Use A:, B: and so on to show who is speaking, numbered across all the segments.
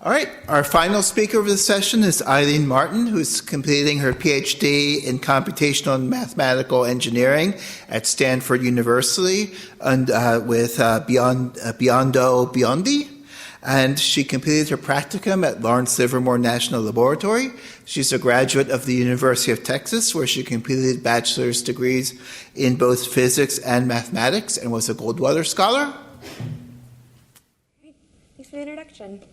A: All right, our final speaker of the session is Eileen Martin, who's completing her PhD in computational and mathematical engineering at Stanford University and with Biondi. And she completed her practicum at Lawrence Livermore National Laboratory. She's a graduate of the University of Texas, where she completed bachelor's degrees in both physics and mathematics and was a Goldwater Scholar.
B: Thanks for the introduction.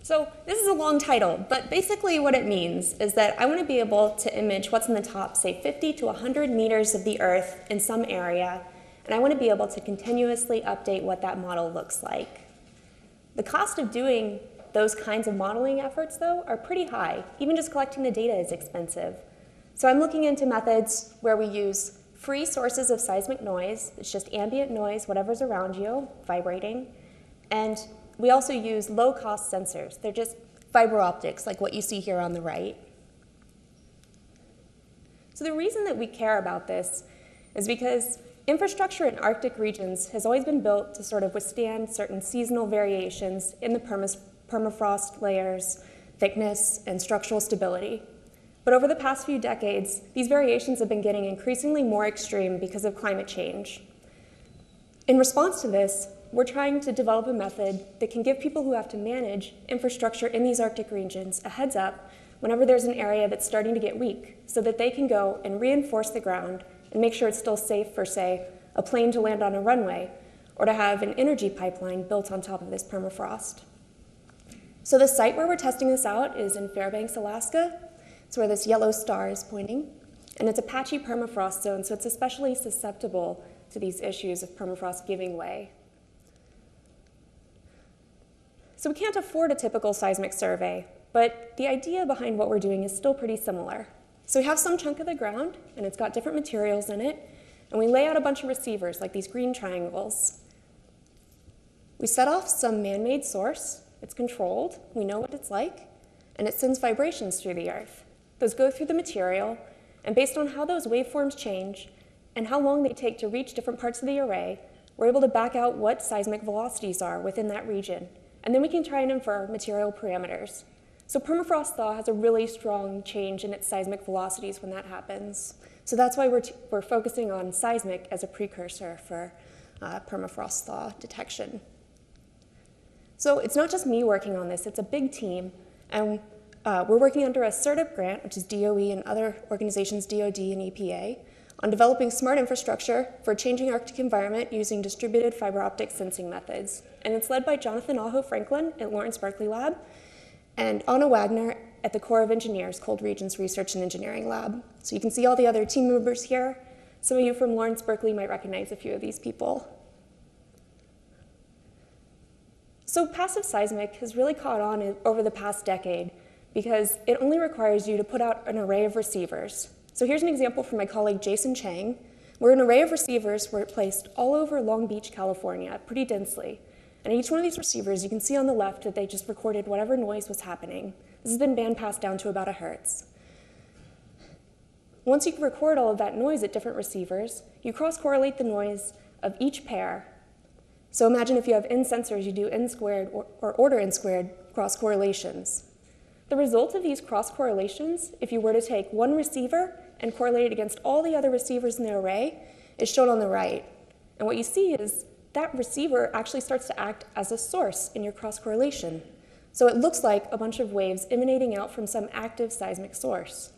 B: So this is a long title, but basically what it means is that I want to be able to image what's in the top, say 50 to 100 meters of the Earth in some area, and I want to be able to continuously update what that model looks like. The cost of doing those kinds of modeling efforts, though, are pretty high. Even just collecting the data is expensive. So I'm looking into methods where we use free sources of seismic noise. It's just ambient noise, whatever's around you, vibrating, and we also use low-cost sensors. They're just fiber optics, like what you see here on the right. So the reason that we care about this is because infrastructure in Arctic regions has always been built to sort of withstand certain seasonal variations in the permafrost layers, thickness, and structural stability. But over the past few decades, these variations have been getting increasingly more extreme because of climate change. In response to this, we're trying to develop a method that can give people who have to manage infrastructure in these Arctic regions a heads up whenever there's an area that's starting to get weak, so that they can go and reinforce the ground and make sure it's still safe for, say, a plane to land on a runway, or to have an energy pipeline built on top of this permafrost. So the site where we're testing this out is in Fairbanks, Alaska. It's where this yellow star is pointing, and it's a patchy permafrost zone, so it's especially susceptible to these issues of permafrost giving way. So we can't afford a typical seismic survey, but the idea behind what we're doing is still pretty similar. So we have some chunk of the ground, and it's got different materials in it, and we lay out a bunch of receivers, like these green triangles. We set off some man-made source. It's controlled. We know what it's like, and it sends vibrations through the Earth. Those go through the material, and based on how those waveforms change and how long they take to reach different parts of the array, we're able to back out what seismic velocities are within that region. And then we can try and infer material parameters. So permafrost thaw has a really strong change in its seismic velocities when that happens. So that's why we're focusing on seismic as a precursor for permafrost thaw detection. So it's not just me working on this, it's a big team. And we're working under a CERTIP grant, which is DOE and other organizations, DOD and EPA, on developing smart infrastructure for a changing Arctic environment using distributed fiber optic sensing methods. And it's led by Jonathan Aho Franklin at Lawrence Berkeley Lab and Anna Wagner at the Corps of Engineers Cold Regions Research and Engineering Lab. So you can see all the other team members here. Some of you from Lawrence Berkeley might recognize a few of these people. So passive seismic has really caught on over the past decade because it only requires you to put out an array of receivers. So here's an example from my colleague Jason Chang, where an array of receivers were placed all over Long Beach, California, pretty densely. And each one of these receivers, you can see on the left that they just recorded whatever noise was happening. This has been bandpassed down to about a hertz. Once you record all of that noise at different receivers, you cross-correlate the noise of each pair. So imagine if you have n sensors, you do n squared or order n squared cross-correlations. The result of these cross-correlations, if you were to take one receiver and correlate it against all the other receivers in the array, is shown on the right. And what you see is that receiver actually starts to act as a source in your cross-correlation. So it looks like a bunch of waves emanating out from some active seismic source.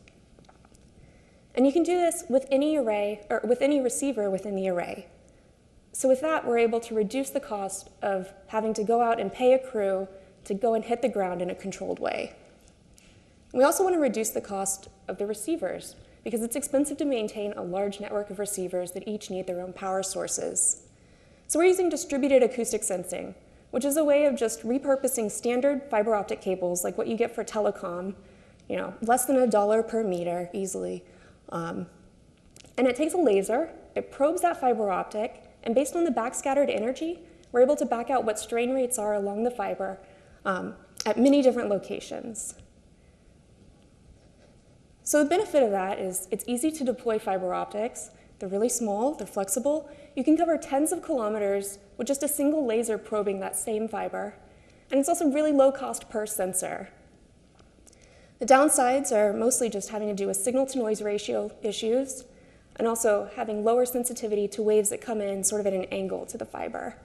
B: And you can do this with any array, or with any receiver within the array. So with that, we're able to reduce the cost of having to go out and pay a crew to go and hit the ground in a controlled way. We also want to reduce the cost of the receivers because it's expensive to maintain a large network of receivers that each need their own power sources. So we're using distributed acoustic sensing, which is a way of just repurposing standard fiber optic cables like what you get for telecom, less than $1 per meter easily. And it takes a laser, it probes that fiber optic, and based on the backscattered energy, we're able to back out what strain rates are along the fiber at many different locations. So the benefit of that is it's easy to deploy fiber optics. They're really small, they're flexible. You can cover tens of kilometers with just a single laser probing that same fiber. And it's also really low cost per sensor. The downsides are mostly just having to do with signal-to-noise ratio issues and also having lower sensitivity to waves that come in sort of at an angle to the fiber.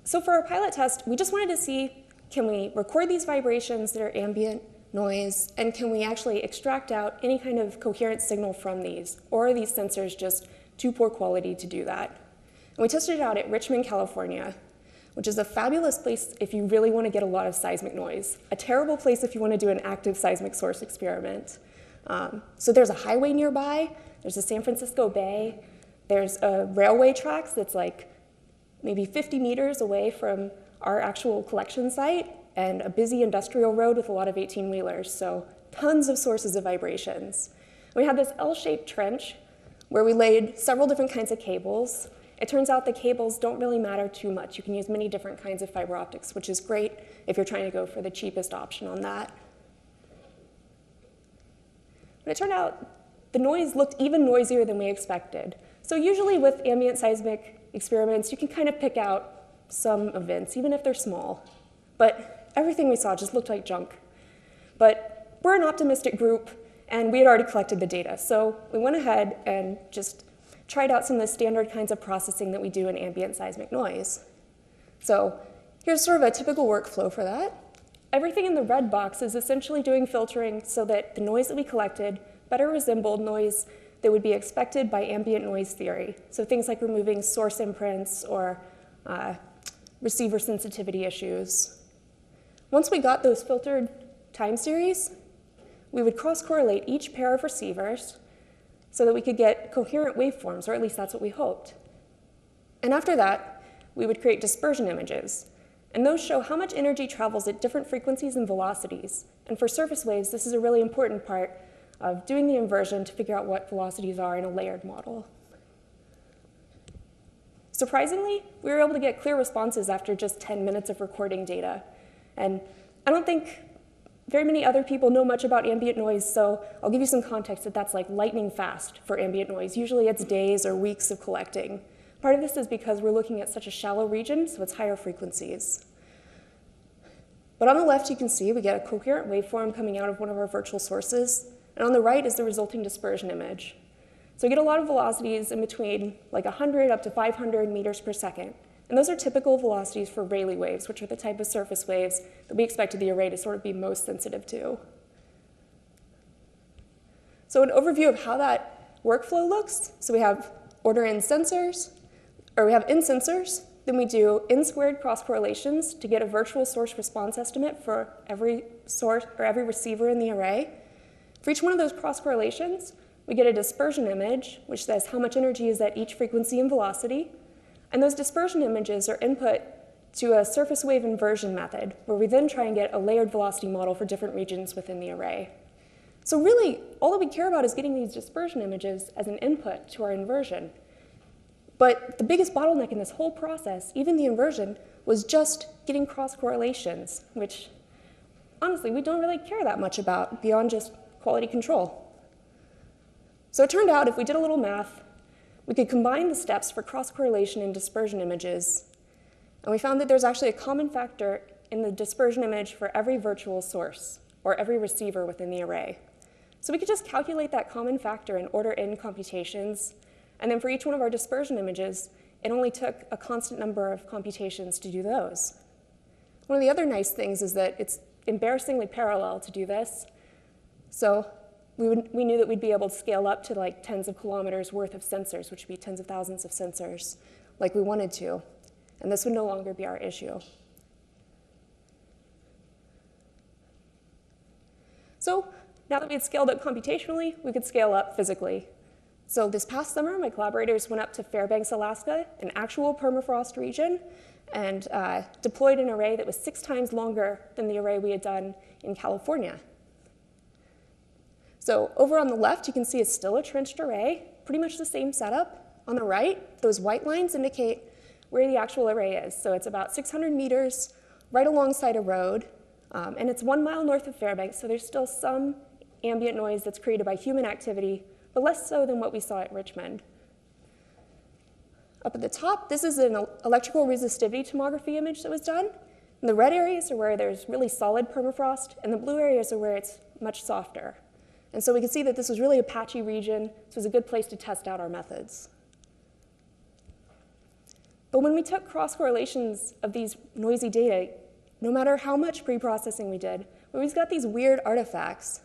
B: So for our pilot test, we just wanted to see, can we record these vibrations that are ambient noise, and can we actually extract out any kind of coherent signal from these? Or are these sensors just too poor quality to do that? And we tested it out at Richmond, California, which is a fabulous place if you really want to get a lot of seismic noise. A terrible place if you want to do an active seismic source experiment. So there's a highway nearby, there's the San Francisco Bay, there's a railway tracks that's like maybe 50 meters away from our actual collection site, and a busy industrial road with a lot of 18-wheelers, so tons of sources of vibrations. We had this L-shaped trench where we laid several different kinds of cables. It turns out the cables don't really matter too much. You can use many different kinds of fiber optics, which is great if you're trying to go for the cheapest option on that. But it turned out the noise looked even noisier than we expected. So usually with ambient seismic experiments, you can kind of pick out some events, even if they're small. But everything we saw just looked like junk. But we're an optimistic group, and we had already collected the data. So we went ahead and just tried out some of the standard kinds of processing that we do in ambient seismic noise. So here's sort of a typical workflow for that. Everything in the red box is essentially doing filtering so that the noise that we collected better resembled noise that would be expected by ambient noise theory. So things like removing source imprints or receiver sensitivity issues. Once we got those filtered time series, we would cross-correlate each pair of receivers so that we could get coherent waveforms, or at least that's what we hoped. And after that, we would create dispersion images. And those show how much energy travels at different frequencies and velocities. And for surface waves, this is a really important part of doing the inversion to figure out what velocities are in a layered model. Surprisingly, we were able to get clear responses after just 10 minutes of recording data. And I don't think very many other people know much about ambient noise, so I'll give you some context that that's like lightning fast for ambient noise. Usually it's days or weeks of collecting. Part of this is because we're looking at such a shallow region, so it's higher frequencies. But on the left, you can see we get a coherent waveform coming out of one of our virtual sources, and on the right is the resulting dispersion image. So we get a lot of velocities in between like 100 up to 500 meters per second. And those are typical velocities for Rayleigh waves, which are the type of surface waves that we expected the array to sort of be most sensitive to. So an overview of how that workflow looks. So we have order in sensors, or we have in sensors, then we do n-squared cross-correlations to get a virtual source response estimate for every source or every receiver in the array. For each one of those cross-correlations, we get a dispersion image, which says how much energy is at each frequency and velocity. And those dispersion images are input to a surface wave inversion method, where we then try and get a layered velocity model for different regions within the array. So really, all that we care about is getting these dispersion images as an input to our inversion. But the biggest bottleneck in this whole process, even the inversion, was just getting cross-correlations, which honestly, we don't really care that much about beyond just quality control. So it turned out if we did a little math, we could combine the steps for cross-correlation and dispersion images, and we found that there's actually a common factor in the dispersion image for every virtual source, or every receiver within the array. So we could just calculate that common factor and order in computations, and then for each one of our dispersion images, it only took a constant number of computations to do those. One of the other nice things is that it's embarrassingly parallel to do this. So we knew that we'd be able to scale up to like tens of kilometers worth of sensors, which would be tens of thousands of sensors, like we wanted to. And this would no longer be our issue. So now that we had scaled up computationally, we could scale up physically. So this past summer, my collaborators went up to Fairbanks, Alaska, an actual permafrost region, and deployed an array that was 6 times longer than the array we had done in California. So over on the left, you can see it's still a trenched array, pretty much the same setup. On the right, those white lines indicate where the actual array is. So it's about 600 meters right alongside a road, and it's 1 mile north of Fairbanks, so there's still some ambient noise that's created by human activity, but less so than what we saw at Richmond. Up at the top, this is an electrical resistivity tomography image that was done. And the red areas are where there's really solid permafrost, and the blue areas are where it's much softer. And so we can see that this was really a patchy region, so it was a good place to test out our methods. But when we took cross-correlations of these noisy data, no matter how much pre-processing we did, we always got these weird artifacts.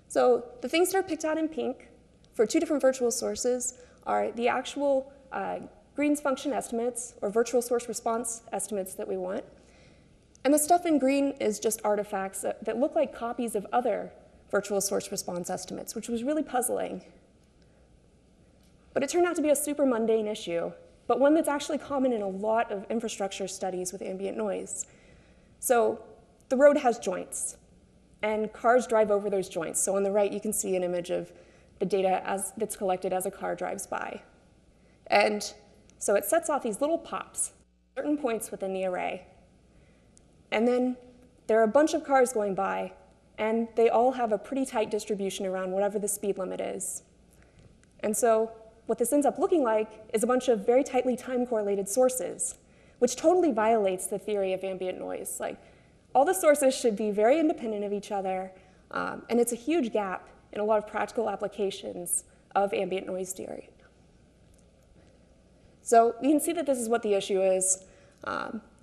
B: So the things that are picked out in pink for two different virtual sources are the actual Green's function estimates, or virtual source response estimates that we want. And the stuff in green is just artifacts that look like copies of other virtual source response estimates, which was really puzzling. But it turned out to be a super mundane issue, but one that's actually common in a lot of infrastructure studies with ambient noise. So the road has joints, and cars drive over those joints. So on the right, you can see an image of the data that's collected as a car drives by. And so it sets off these little pops, certain points within the array. And then there are a bunch of cars going by, and they all have a pretty tight distribution around whatever the speed limit is. And so what this ends up looking like is a bunch of very tightly time-correlated sources, which totally violates the theory of ambient noise. Like, all the sources should be very independent of each other, and it's a huge gap in a lot of practical applications of ambient noise theory. So you can see that this is what the issue is.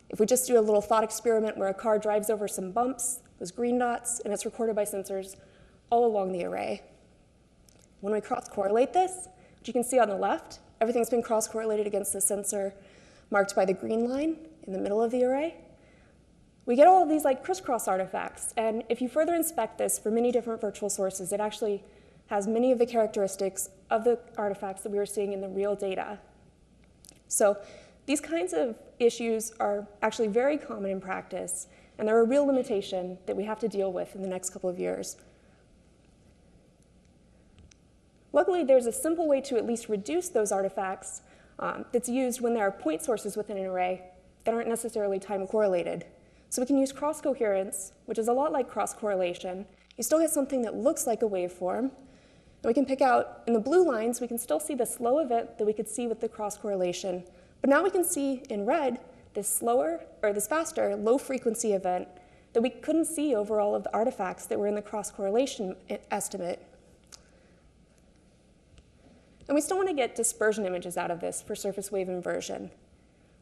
B: If we just do a little thought experiment where a car drives over some bumps, those green dots, and it's recorded by sensors all along the array. When we cross-correlate this, which you can see on the left, everything's been cross-correlated against the sensor marked by the green line in the middle of the array. We get all of these like crisscross artifacts, and if you further inspect this for many different virtual sources, it actually has many of the characteristics of the artifacts that we were seeing in the real data. So these kinds of issues are actually very common in practice, and they're a real limitation that we have to deal with in the next couple of years. Luckily, there's a simple way to at least reduce those artifacts that's used when there are point sources within an array that aren't necessarily time correlated. So we can use cross-coherence, which is a lot like cross-correlation. You still get something that looks like a waveform. And we can pick out, in the blue lines, we can still see the slow event that we could see with the cross-correlation. But now we can see in red this slower, or this faster, low-frequency event that we couldn't see over all of the artifacts that were in the cross-correlation estimate. And we still want to get dispersion images out of this for surface wave inversion.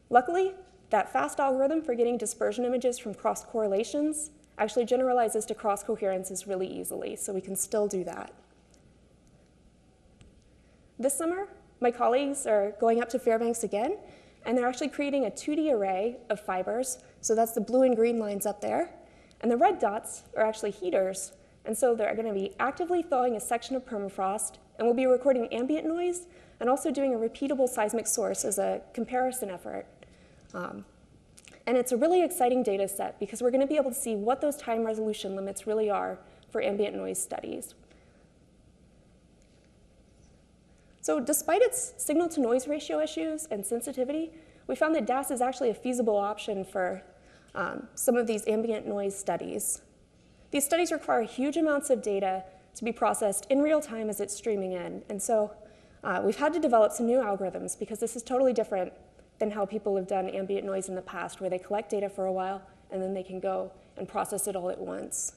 B: Luckily, that fast algorithm for getting dispersion images from cross-correlations actually generalizes to cross-coherences really easily, so we can still do that. This summer, my colleagues are going up to Fairbanks again, and they're actually creating a 2D array of fibers. So that's the blue and green lines up there. And the red dots are actually heaters. And so they're going to be actively thawing a section of permafrost, and we'll be recording ambient noise and also doing a repeatable seismic source as a comparison effort. And it's a really exciting data set because we're going to be able to see what those time resolution limits really are for ambient noise studies. So despite its signal-to-noise ratio issues and sensitivity, we found that DAS is actually a feasible option for some of these ambient noise studies. These studies require huge amounts of data to be processed in real time as it's streaming in. And so we've had to develop some new algorithms because this is totally different than how people have done ambient noise in the past, where they collect data for a while and then they can go and process it all at once.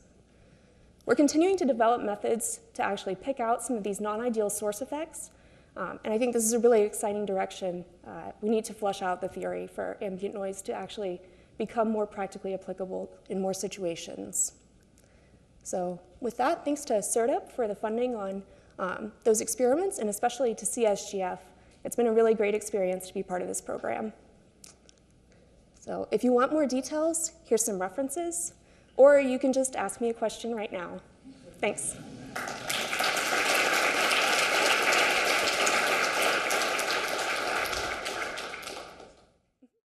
B: We're continuing to develop methods to actually pick out some of these non-ideal source effects. And I think this is a really exciting direction. We need to flesh out the theory for ambient noise to actually become more practically applicable in more situations. So with that, thanks to CERTIP for the funding on those experiments, and especially to CSGF. It's been a really great experience to be part of this program. So if you want more details, here's some references, or you can just ask me a question right now. Thanks.